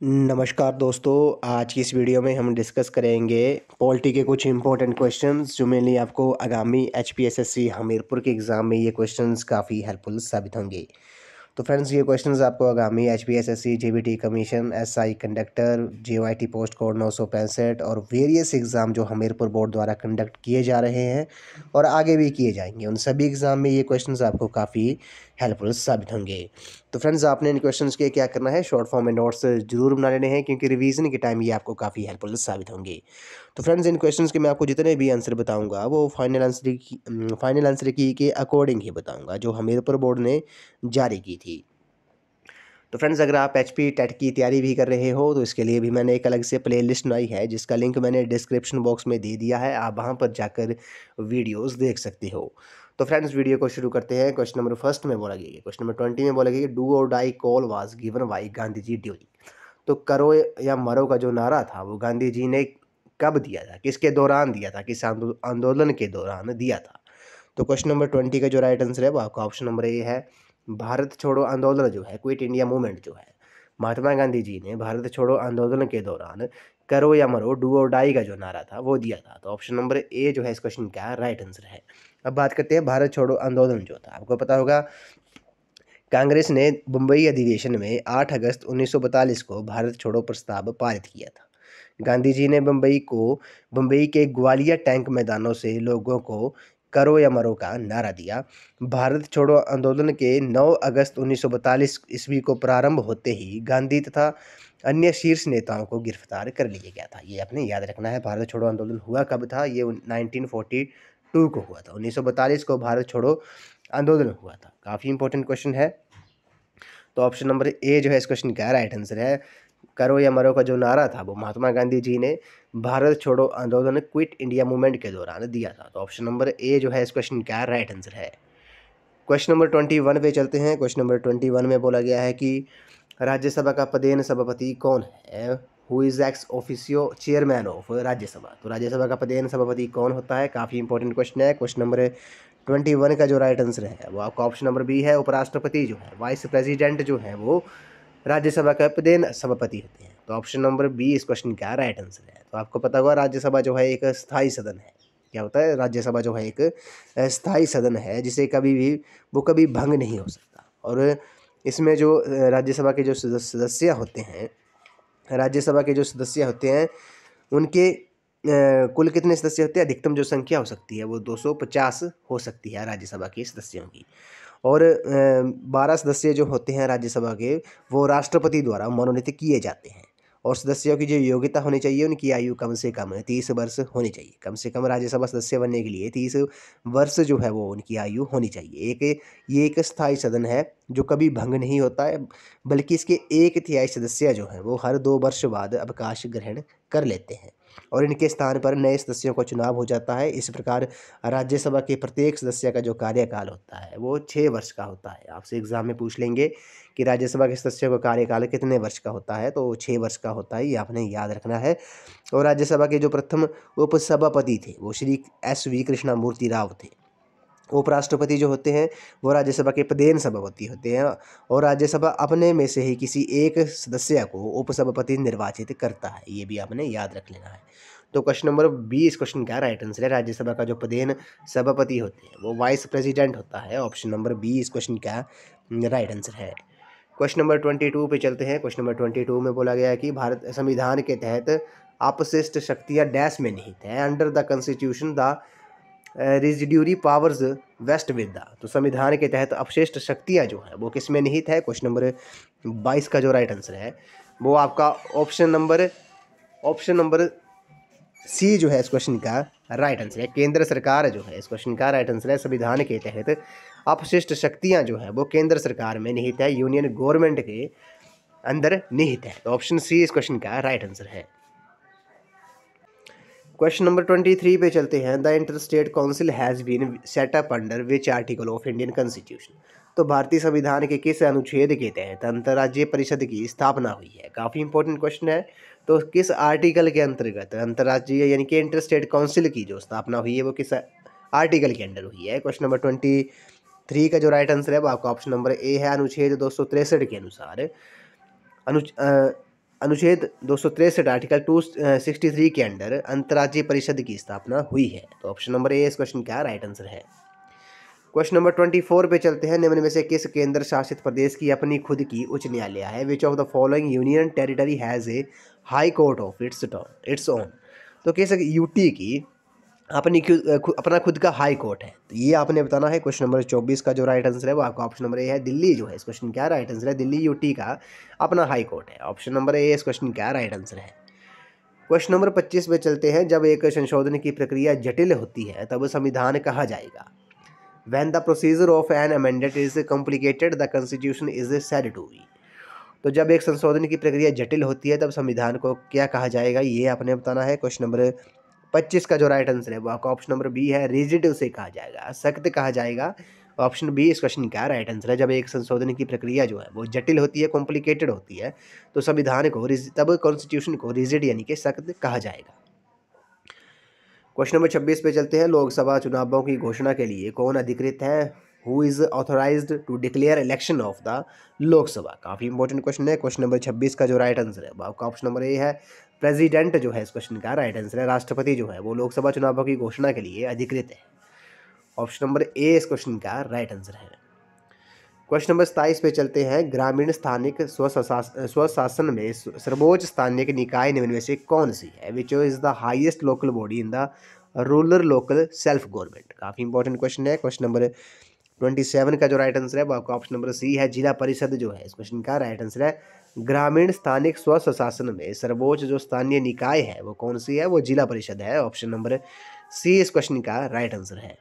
नमस्कार दोस्तों। आज की इस वीडियो में हम डिस्कस करेंगे पॉलिटी के कुछ इंपॉर्टेंट क्वेश्चंस जो मेनली आपको आगामी एचपीएसएससी हमीरपुर के एग्ज़ाम में ये क्वेश्चंस काफ़ी हेल्पफुल साबित होंगे। तो फ्रेंड्स, ये क्वेश्चंस आपको आगामी HPSSC JBT commission SI conductor JOIT post code 965 और वेरियस एग्ज़ाम जो हमीरपुर बोर्ड द्वारा कंडक्ट किए जा रहे हैं और आगे भी किए जाएंगे, उन सभी एग्ज़ाम में ये क्वेश्चंस आपको काफ़ी हेल्पफुल साबित होंगे। तो फ्रेंड्स, आपने इन क्वेश्चंस के क्या करना है, शॉर्ट फॉर्म में नोट्स जरूर बना लेने हैं क्योंकि रिवीजन के टाइम ये आपको काफ़ी हेल्पफुल साबित होंगे। तो फ्रेंड्स, इन क्वेश्चंस के मैं आपको जितने भी आंसर बताऊंगा वो फाइनल आंसर की के अकॉर्डिंग ही बताऊंगा जो हमीरपुर बोर्ड ने जारी की थी। तो फ्रेंड्स, अगर आप एचपी टेट की तैयारी भी कर रहे हो तो इसके लिए भी मैंने एक अलग से प्लेलिस्ट बनाई है जिसका लिंक मैंने डिस्क्रिप्शन बॉक्स में दे दिया है। आप वहां पर जाकर वीडियोस देख सकते हो। तो फ्रेंड्स, वीडियो को शुरू करते हैं। क्वेश्चन नंबर फर्स्ट में बोला गया, क्वेश्चन नंबर 20 में बोला गया, do or die call was given by Gandhi ji during. तो करो या मरो का जो नारा था वो गांधी जी ने कब दिया था, किसके दौरान दिया था, किस आंदोलन के दौरान दिया था। तो क्वेश्चन नंबर 20 का जो राइट आंसर है वो आपका ऑप्शन नंबर ए है। भारत छोड़ो आंदोलन जो है, क्विट इंडिया मूवमेंट जो है, महात्मा गांधी जी ने भारत छोड़ो आंदोलन के दौरान करो या मरो डू और डाई का जो नारा था वो दिया था। तो ऑप्शन नंबर ए जो है इस क्वेश्चन का राइट आंसर है। अब बात करते हैं भारत छोड़ो आंदोलन जो था। आपको पता होगा कांग्रेस ने बम्बई अधिवेशन में 8 अगस्त 1942 को भारत छोड़ो प्रस्ताव पारित किया था। गांधी जी ने बम्बई के ग्वालियर टैंक मैदानों से लोगों को करो या मरो का नारा दिया। भारत छोड़ो आंदोलन के 9 अगस्त 1942 ईस्वी को प्रारंभ होते ही गांधी तथा अन्य शीर्ष नेताओं को गिरफ्तार कर लिया गया था। ये आपने याद रखना है। भारत छोड़ो आंदोलन हुआ कब था? ये 1942 को हुआ था। 1942 को भारत छोड़ो आंदोलन हुआ था। काफ़ी इंपॉर्टेंट क्वेश्चन है। तो ऑप्शन नंबर ए जो है इस क्वेश्चन का राइट आंसर है। करो या मरो का जो नारा था वो महात्मा गांधी जी ने भारत छोड़ो आंदोलन क्विट इंडिया मूवमेंट के दौरान दिया था। तो ऑप्शन नंबर ए जो है इस क्वेश्चन का राइट आंसर है। क्वेश्चन नंबर 21 पे चलते हैं। क्वेश्चन नंबर 21 में बोला गया है कि राज्यसभा का पदेन सभापति कौन है? Who is ex officio chairman of Rajya Sabha. तो राज्यसभा का पदेन सभापति कौन होता है? काफ़ी इंपॉर्टेंट क्वेश्चन है। क्वेश्चन नंबर 21 का जो राइट आंसर है वो आपका ऑप्शन नंबर बी है। उपराष्ट्रपति जो है, वाइस प्रेसिडेंट जो है, वो राज्यसभा का पदेन सभापति होते हैं। तो ऑप्शन नंबर बी इस क्वेश्चन का राइट आंसर है। तो आपको पता होगा राज्यसभा जो है एक स्थायी सदन है। क्या होता है? राज्यसभा जो है एक स्थायी सदन है जिसे कभी भी वो कभी भंग नहीं हो सकता। और इसमें जो राज्यसभा के जो सदस्य होते हैं, राज्यसभा के जो सदस्य होते हैं उनके कुल कितने सदस्य होते हैं? अधिकतम जो संख्या हो सकती है वो 250 हो सकती है राज्यसभा के सदस्यों की। और 12 सदस्य जो होते हैं राज्यसभा के वो राष्ट्रपति द्वारा मनोनीत किए जाते हैं। और सदस्यों की जो योग्यता होनी चाहिए, उनकी आयु कम से कम 30 वर्ष होनी चाहिए। कम से कम राज्यसभा सदस्य बनने के लिए 30 वर्ष जो है वो उनकी आयु होनी चाहिए। ये एक स्थायी सदन है जो कभी भंग नहीं होता है, बल्कि इसके 1/3 सदस्य जो हैं वो हर 2 वर्ष बाद अवकाश ग्रहण कर लेते हैं और इनके स्थान पर नए सदस्यों का चुनाव हो जाता है। इस प्रकार राज्यसभा के प्रत्येक सदस्य का जो कार्यकाल होता है वो 6 वर्ष का होता है। आपसे एग्जाम में पूछ लेंगे कि राज्यसभा के सदस्यों का कार्यकाल कितने वर्ष का होता है, तो 6 वर्ष का होता है। ये आपने याद रखना है। और राज्यसभा के जो प्रथम उपसभापति थे वो श्री SV कृष्णमूर्ति राव थे। उपराष्ट्रपति जो होते हैं वो राज्यसभा के पदेन सभापति होते हैं और राज्यसभा अपने में से ही किसी एक सदस्य को उपसभापति निर्वाचित करता है। ये भी आपने याद रख लेना है। तो क्वेश्चन नंबर 20 क्वेश्चन का राइट आंसर है। राज्यसभा का जो पदेन सभापति होते हैं वो वाइस प्रेसिडेंट होता है। ऑप्शन नंबर 20 क्वेश्चन का राइट आंसर है। क्वेश्चन नंबर 22 पे चलते हैं। क्वेश्चन नंबर 22 में बोला गया है कि भारत संविधान के तहत अपशिष्ट शक्तियाँ डैश में निहित है। Under the constitution the residuary powers vest with the. तो संविधान के तहत अपशिष्ट शक्तियाँ जो है वो किस में निहित है? क्वेश्चन नंबर 22 का जो राइट आंसर है वो आपका ऑप्शन नंबर सी जो है इस क्वेश्चन का राइट आंसर है। केंद्र सरकार जो है इस क्वेश्चन का राइट आंसर है। संविधान के तहत अपशिष्ट शक्तियाँ जो है वो केंद्र सरकार में निहित है, यूनियन गवर्नमेंट के अंदर निहित है। तो ऑप्शन सी इस क्वेश्चन का राइट आंसर है। क्वेश्चन नंबर 23 पे चलते हैं। The inter state council has been set up under which article of Indian constitution. तो भारतीय संविधान के किस अनुच्छेद के तहत अंतर्राज्यीय परिषद की स्थापना हुई है? काफ़ी इंपॉर्टेंट क्वेश्चन है। तो किस आर्टिकल के अंतर्गत अंतर्राज्यीय यानी कि इंटर स्टेट काउंसिल की जो स्थापना हुई है वो किस आर्टिकल के अंडर हुई है? क्वेश्चन नंबर 23 का जो राइट आंसर है वो आपका ऑप्शन नंबर ए है। अनुच्छेद 263 के अनुसार अनुच्छेद 263 आर्टिकल 263 के अंडर अंतर्राज्यीय परिषद की स्थापना हुई है? तो ऑप्शन नंबर ए इस क्वेश्चन का राइट आंसर है। क्वेश्चन नंबर 24 पे चलते हैं। निम्न में से किस केंद्र शासित प्रदेश की अपनी खुद की उच्च न्यायालय है? Which of the following union territory has a high court of its own? तो किस यूटी की अपना खुद का हाई कोर्ट है? तो ये आपने बताना है। क्वेश्चन नंबर 24 का जो राइट आंसर है वो आपका ऑप्शन नंबर ए है, दिल्ली जो है इस क्वेश्चन का राइट आंसर है। दिल्ली यूटी का अपना हाई कोर्ट है। ऑप्शन नंबर ए इस क्वेश्चन का राइट आंसर है। क्वेश्चन नंबर 25 पे चलते हैं। जब एक संशोधन की प्रक्रिया जटिल होती है तब संविधान कहा जाएगा? When the procedure of an amendment is complicated, the constitution is said to be। तो जब एक संशोधन की प्रक्रिया जटिल होती है तब संविधान को क्या कहा जाएगा? ये आपने बताना है। क्वेश्चन नंबर 25 का जो राइट आंसर है वो आपका ऑप्शन नंबर बी है, रिजिड उसे कहा जाएगा, सख्त कहा जाएगा। ऑप्शन बी इस क्वेश्चन का राइट आंसर है। जब एक संशोधन की प्रक्रिया जो है वो जटिल होती है, कॉम्प्लिकेटेड होती है, तो संविधान को तब कॉन्स्टिट्यूशन को रिजिड यानी कि सख्त कहा जाएगा। क्वेश्चन नंबर 26 पे चलते हैं। लोकसभा चुनावों की घोषणा के लिए कौन अधिकृत है? Who is authorised to declare election of the Lok Sabha? काफ़ी इंपॉर्टेंट क्वेश्चन है। क्वेश्चन नंबर 26 का जो राइट आंसर है वो आपका ऑप्शन नंबर ए है, प्रेसिडेंट जो है इस क्वेश्चन का राइट आंसर है। राष्ट्रपति जो है वो लोकसभा चुनावों की घोषणा के लिए अधिकृत है। ऑप्शन नंबर ए इस क्वेश्चन का राइट आंसर है। क्वेश्चन नंबर 27 पे चलते हैं। ग्रामीण स्थानिक स्वशासन में सर्वोच्च स्थानिक निकाय निम्न में से कौन सी है? Which is the highest local body in the rural local self government? काफ़ी इंपॉर्टेंट क्वेश्चन है। क्वेश्चन नंबर 27 का जो राइट आंसर है वो आपका ऑप्शन नंबर सी है, जिला परिषद जो है इस क्वेश्चन का राइट आंसर है। ग्रामीण स्थानिक स्वशासन में सर्वोच्च जो स्थानीय निकाय है वो कौन सी है? वो जिला परिषद है। ऑप्शन नंबर सी इस क्वेश्चन का राइट आंसर है।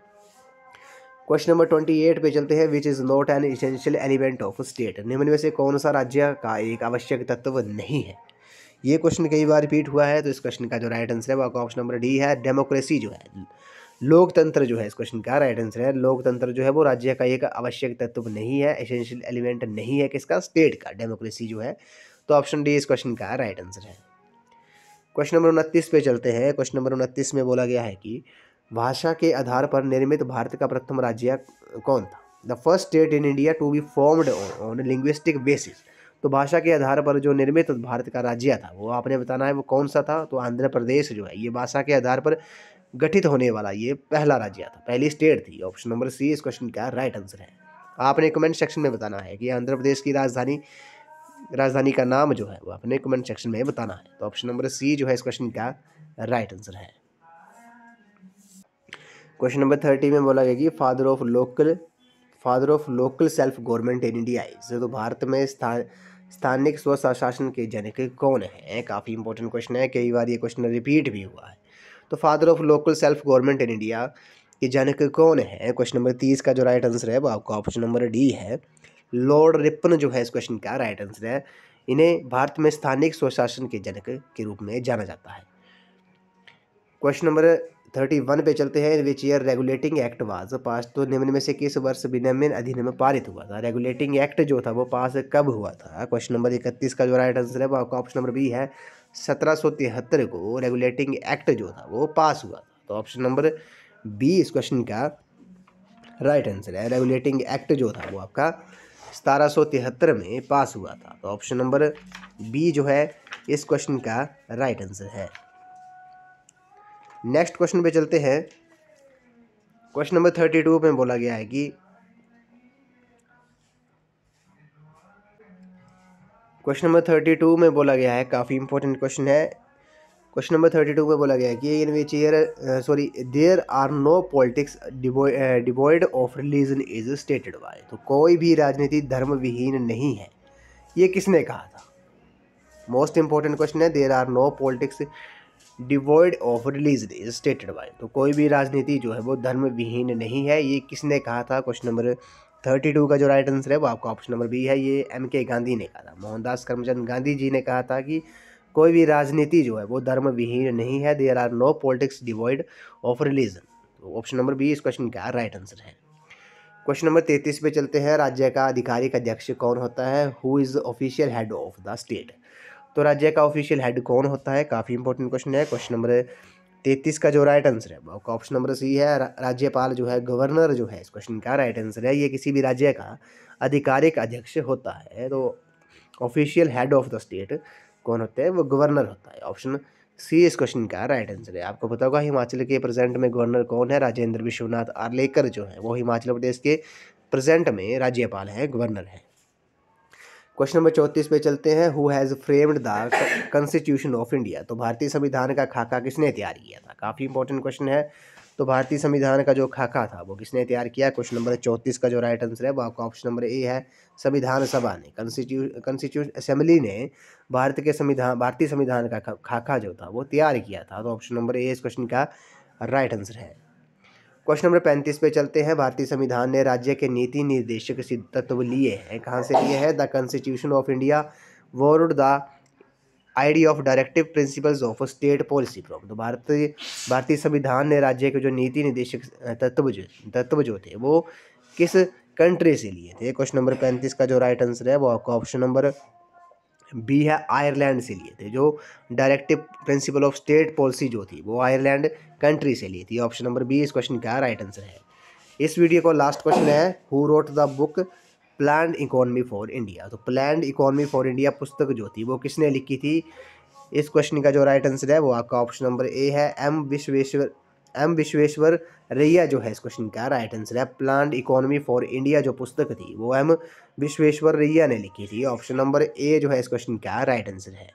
क्वेश्चन नंबर 28 पे चलते हैं। Which is not an essential element of state? निम्न में से कौन सा राज्य का एक आवश्यक तत्व नहीं है? ये क्वेश्चन कई बार रिपीट हुआ है, तो इस क्वेश्चन का जो राइट आंसर है वो आपका ऑप्शन नंबर डी है, डेमोक्रेसी जो है, लोकतंत्र जो है इस क्वेश्चन का राइट आंसर है। लोकतंत्र जो है वो राज्य का एक आवश्यक तत्व नहीं है, एसेंशियल एलिमेंट नहीं है किसका? स्टेट का, डेमोक्रेसी जो है। तो ऑप्शन डी इस क्वेश्चन का राइट आंसर है। क्वेश्चन नंबर 29 पे चलते हैं। क्वेश्चन नंबर 29 में बोला गया है कि भाषा के आधार पर निर्मित भारत का प्रथम राज्य कौन था? The first state in India to be formed on linguistic basis. तो भाषा के आधार पर जो निर्मित भारत का राज्य था वो आपने बताना है वो कौन सा था? तो आंध्र प्रदेश जो है ये भाषा के आधार पर गठित होने वाला ये पहला राज्य था, पहली स्टेट थी। ऑप्शन नंबर सी इस क्वेश्चन का राइट आंसर है। आपने कमेंट सेक्शन में बताना है कि आंध्र प्रदेश की राजधानी का नाम जो है वो अपने कमेंट सेक्शन में बताना है। तो ऑप्शन नंबर सी जो है इस क्वेश्चन का राइट आंसर है। क्वेश्चन नंबर 30 में बोला गया कि father of local self government in India is. तो भारत में स्थानिक स्वशासन के जनक कौन है? काफ़ी इंपॉर्टेंट क्वेश्चन है, कई बार ये क्वेश्चन रिपीट भी हुआ है। तो father of local self government in India के जनक कौन है? क्वेश्चन नंबर 30 का जो राइट आंसर है वो आपका ऑप्शन नंबर डी है, लॉर्ड रिपन जो है इस क्वेश्चन का राइट आंसर है। इन्हें भारत में स्थानिक स्वशासन के जनक के रूप में जाना जाता है। क्वेश्चन नंबर 31 पे चलते हैं। Which year regulating act was pass? तो निम्न में से किस वर्ष विनियमन अधिनियम पारित हुआ था? रेगुलेटिंग एक्ट जो था वो पास कब हुआ था? क्वेश्चन नंबर 31 का जो राइट आंसर है वो आपका ऑप्शन नंबर बी है, 1773 को रेगुलेटिंग एक्ट जो था वो पास हुआ था। तो ऑप्शन नंबर बी इस क्वेश्चन का राइट आंसर है। रेगुलेटिंग एक्ट जो था वो आपका 1773 में पास हुआ था। तो ऑप्शन नंबर बी जो है इस क्वेश्चन का राइट आंसर है। नेक्स्ट क्वेश्चन पे चलते हैं। क्वेश्चन नंबर 32 में बोला गया है कि काफ़ी इंपॉर्टेंट क्वेश्चन है। क्वेश्चन नंबर 32 में बोला गया है कि in which year there are no politics devoid of religion is stated by. तो कोई भी राजनीति धर्म विहीन नहीं है, ये किसने कहा था? मोस्ट इंपॉर्टेंट क्वेश्चन है। There are no politics devoid of religion is stated by. तो कोई भी राजनीति जो है वो धर्म विहीन नहीं है, ये किसने कहा था? क्वेश्चन नंबर 32 का जो राइट आंसर है वो आपका ऑप्शन नंबर बी है, ये MK गांधी ने कहा था। मोहनदास करमचंद गांधी जी ने कहा था कि कोई भी राजनीति जो है वो धर्म विहीन नहीं है। There are no politics devoid of religion. तो ऑप्शन नंबर बी इस क्वेश्चन का राइट आंसर है। क्वेश्चन नंबर 33 पे चलते हैं। राज्य का आधिकारिक अध्यक्ष कौन होता है? Who is official head of the state? तो राज्य का ऑफिशियल हेड कौन होता है? काफ़ी इंपॉर्टेंट क्वेश्चन है। क्वेश्चन नंबर 33 का जो राइट आंसर है वो ऑप्शन नंबर सी है, राज्यपाल जो है, गवर्नर जो है इस क्वेश्चन का राइट आंसर है। ये किसी भी राज्य का आधिकारिक अध्यक्ष होता है। तो official head of the state कौन होते हैं? वो गवर्नर होता है। ऑप्शन सी इस क्वेश्चन का राइट आंसर है। आपको पता होगा हिमाचल के प्रेजेंट में गवर्नर कौन है? राजेंद्र विश्वनाथ आर्लेकर जो है वो हिमाचल प्रदेश के प्रेजेंट में राज्यपाल है, गवर्नर है। क्वेश्चन नंबर 34 पे चलते हैं। Who has framed the constitution of India? तो भारतीय संविधान का खाका किसने तैयार किया था? काफ़ी इंपॉर्टेंट क्वेश्चन है। तो भारतीय संविधान का जो खाका था वो किसने तैयार किया? क्वेश्चन नंबर 34 का जो राइट आंसर है वो आपका ऑप्शन नंबर ए है, संविधान सभा ने। कॉन्स्टिट्यूशन असेंबली ने भारतीय संविधान का खाका जो था वो तैयार किया था। तो ऑप्शन नंबर ए इस क्वेश्चन का राइट आंसर है। क्वेश्चन नंबर 35 पे चलते हैं। भारतीय संविधान ने राज्य के नीति निर्देशक सिद्ध तत्व लिए हैं। कहाँ से लिए हैं? The constitution of India borrowed the idea of directive principles of state policy from. तो भारतीय संविधान ने राज्य के जो नीति निर्देशक तत्व जो थे वो किस कंट्री से लिए थे? क्वेश्चन नंबर 35 का जो राइट आंसर है वो आपका ऑप्शन नंबर बी है, आयरलैंड से लिए थे। जो directive principle of state policy जो थी वो आयरलैंड कंट्री से ली थी। ऑप्शन नंबर बी इस क्वेश्चन का राइट आंसर है। इस वीडियो को लास्ट क्वेश्चन है, who wrote the book planned economy for India? तो प्लान्ड इकोनॉमी फॉर इंडिया पुस्तक जो थी वो किसने लिखी थी? इस क्वेश्चन का जो राइट आंसर है वो आपका ऑप्शन नंबर ए है, एम विश्वेश्वरैया जो है इस क्वेश्चन का राइट आंसर है। प्लान्ड इकोनॉमी फॉर इंडिया जो पुस्तक थी वो एम विश्वेश्वरैया ने लिखी थी। ऑप्शन नंबर ए जो है इस क्वेश्चन का राइट आंसर है।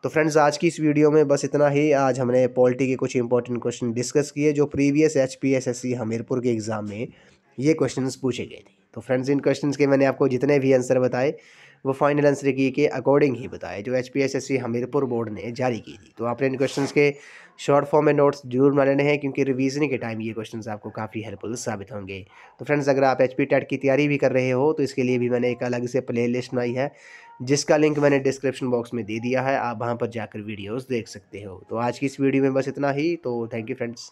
तो फ्रेंड्स आज की इस वीडियो में बस इतना ही। आज हमने पॉलिटी के कुछ इंपॉर्टेंट क्वेश्चन डिस्कस किए जो प्रीवियस HPSSC हमीरपुर के एग्ज़ाम में ये क्वेश्चंस पूछे गए थे। तो फ्रेंड्स इन क्वेश्चंस के मैंने आपको जितने भी आंसर बताए वो फाइनल आंसर की के अकॉर्डिंग ही बताए जो HPSSC हमीरपुर बोर्ड ने जारी की थी। तो आपने इन क्वेश्चंस के शॉर्ट फॉर्म में नोट्स जरूर बना लेने हैं क्योंकि रिवीजन के टाइम ये क्वेश्चंस आपको काफ़ी हेल्पफुल साबित होंगे। तो फ्रेंड्स अगर आप HP टेट की तैयारी भी कर रहे हो तो इसके लिए भी मैंने एक अलग से प्ले लिस्ट बनाई है जिसका लिंक मैंने डिस्क्रिप्शन बॉक्स में दे दिया है। आप वहाँ पर जाकर वीडियोज़ देख सकते हो। तो आज की इस वीडियो में बस इतना ही। तो थैंक यू फ्रेंड्स।